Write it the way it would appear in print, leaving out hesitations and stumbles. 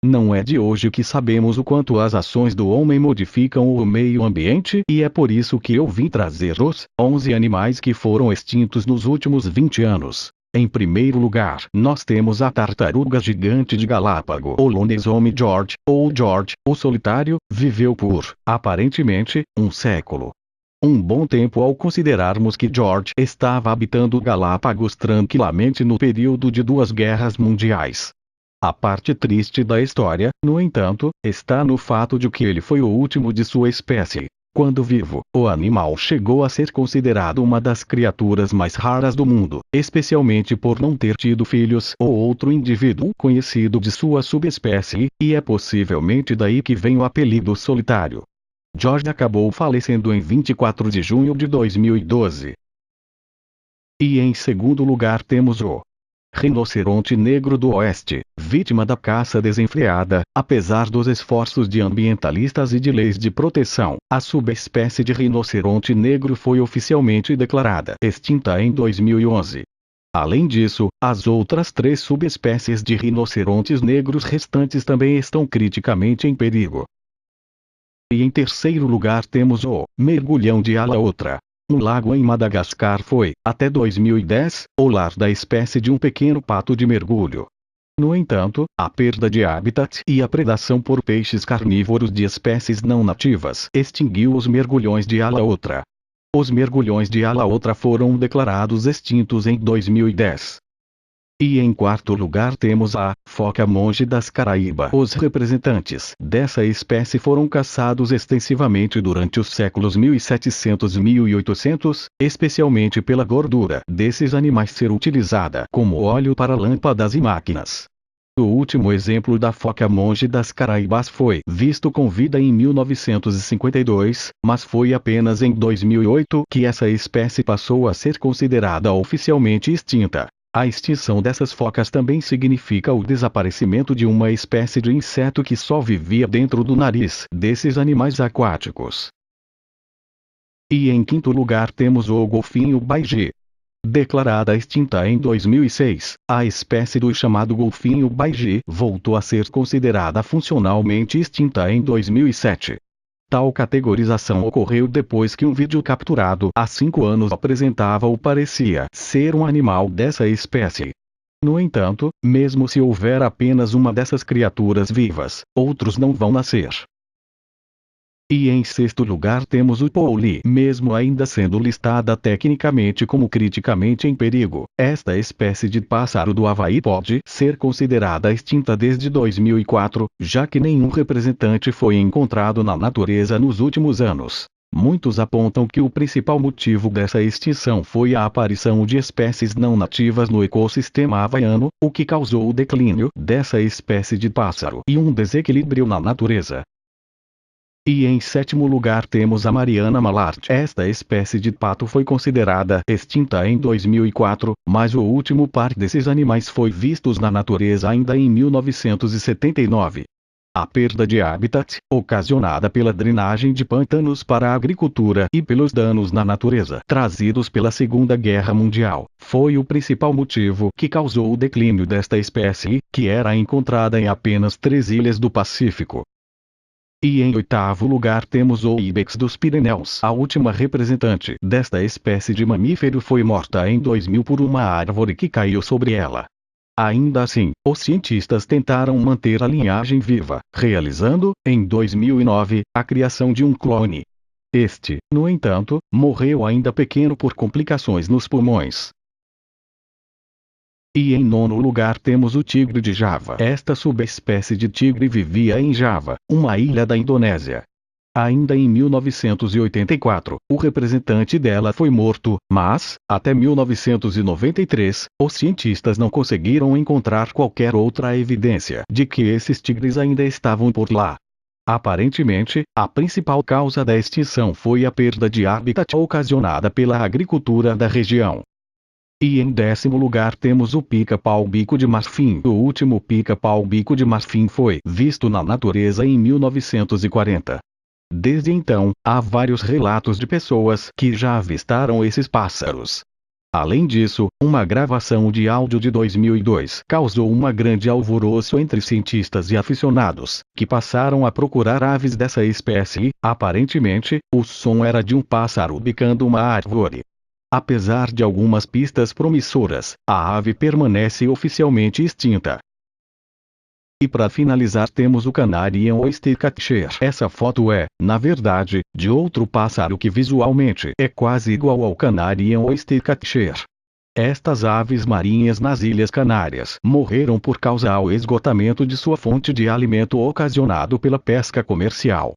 Não é de hoje que sabemos o quanto as ações do homem modificam o meio ambiente e é por isso que eu vim trazer os 11 animais que foram extintos nos últimos 20 anos. Em primeiro lugar, nós temos a tartaruga gigante de Galápago. O lobisomem George, ou George, o solitário, viveu por, aparentemente, um século. Um bom tempo ao considerarmos que George estava habitando Galápagos tranquilamente no período de 2 guerras mundiais. A parte triste da história, no entanto, está no fato de que ele foi o último de sua espécie. Quando vivo, o animal chegou a ser considerado uma das criaturas mais raras do mundo, especialmente por não ter tido filhos ou outro indivíduo conhecido de sua subespécie, e é possivelmente daí que vem o apelido solitário. George acabou falecendo em 24 de junho de 2012. E em segundo lugar temos o rinoceronte negro do oeste, vítima da caça desenfreada. Apesar dos esforços de ambientalistas e de leis de proteção, a subespécie de rinoceronte negro foi oficialmente declarada extinta em 2011. Além disso, as outras 3 subespécies de rinocerontes negros restantes também estão criticamente em perigo. E em terceiro lugar temos o mergulhão de Alaotra. Um lago em Madagascar foi, até 2010, o lar da espécie de um pequeno pato de mergulho. No entanto, a perda de habitat e a predação por peixes carnívoros de espécies não nativas extinguiu os mergulhões de Alaotra. Os mergulhões de Alaotra foram declarados extintos em 2010. E em quarto lugar temos a foca monge das Caraíbas. Os representantes dessa espécie foram caçados extensivamente durante os séculos 1700 e 1800, especialmente pela gordura desses animais ser utilizada como óleo para lâmpadas e máquinas. O último exemplo da foca monge das Caraíbas foi visto com vida em 1952, mas foi apenas em 2008 que essa espécie passou a ser considerada oficialmente extinta. A extinção dessas focas também significa o desaparecimento de uma espécie de inseto que só vivia dentro do nariz desses animais aquáticos. E em quinto lugar temos o golfinho baiji. Declarada extinta em 2006, a espécie do chamado golfinho baiji voltou a ser considerada funcionalmente extinta em 2007. Tal categorização ocorreu depois que um vídeo capturado há 5 anos apresentava ou parecia ser um animal dessa espécie. No entanto, mesmo se houver apenas uma dessas criaturas vivas, outros não vão nascer. E em sexto lugar temos o pouli. Mesmo ainda sendo listada tecnicamente como criticamente em perigo, esta espécie de pássaro do Havaí pode ser considerada extinta desde 2004, já que nenhum representante foi encontrado na natureza nos últimos anos. Muitos apontam que o principal motivo dessa extinção foi a aparição de espécies não nativas no ecossistema havaiano, o que causou o declínio dessa espécie de pássaro e um desequilíbrio na natureza. E em sétimo lugar temos a Mariana Mallard. Esta espécie de pato foi considerada extinta em 2004, mas o último par desses animais foi visto na natureza ainda em 1979. A perda de habitat, ocasionada pela drenagem de pântanos para a agricultura e pelos danos na natureza trazidos pela Segunda Guerra Mundial, foi o principal motivo que causou o declínio desta espécie, que era encontrada em apenas 3 ilhas do Pacífico. E em oitavo lugar temos o ibex dos Pirineus. A última representante desta espécie de mamífero foi morta em 2000 por uma árvore que caiu sobre ela. Ainda assim, os cientistas tentaram manter a linhagem viva, realizando, em 2009, a criação de um clone. Este, no entanto, morreu ainda pequeno por complicações nos pulmões. E em nono lugar temos o tigre de Java. Esta subespécie de tigre vivia em Java, uma ilha da Indonésia. Ainda em 1984, o representante dela foi morto, mas, até 1993, os cientistas não conseguiram encontrar qualquer outra evidência de que esses tigres ainda estavam por lá. Aparentemente, a principal causa da extinção foi a perda de habitat ocasionada pela agricultura da região. E em décimo lugar temos o pica-pau bico de marfim. O último pica-pau bico de marfim foi visto na natureza em 1940. Desde então, há vários relatos de pessoas que já avistaram esses pássaros. Além disso, uma gravação de áudio de 2002 causou uma grande alvoroço entre cientistas e aficionados, que passaram a procurar aves dessa espécie e, aparentemente, o som era de um pássaro bicando uma árvore. Apesar de algumas pistas promissoras, a ave permanece oficialmente extinta. E para finalizar temos o Canarian Oystercatcher. Essa foto é, na verdade, de outro pássaro que visualmente é quase igual ao Canarian Oystercatcher. Estas aves marinhas nas Ilhas Canárias morreram por causa ao esgotamento de sua fonte de alimento ocasionado pela pesca comercial.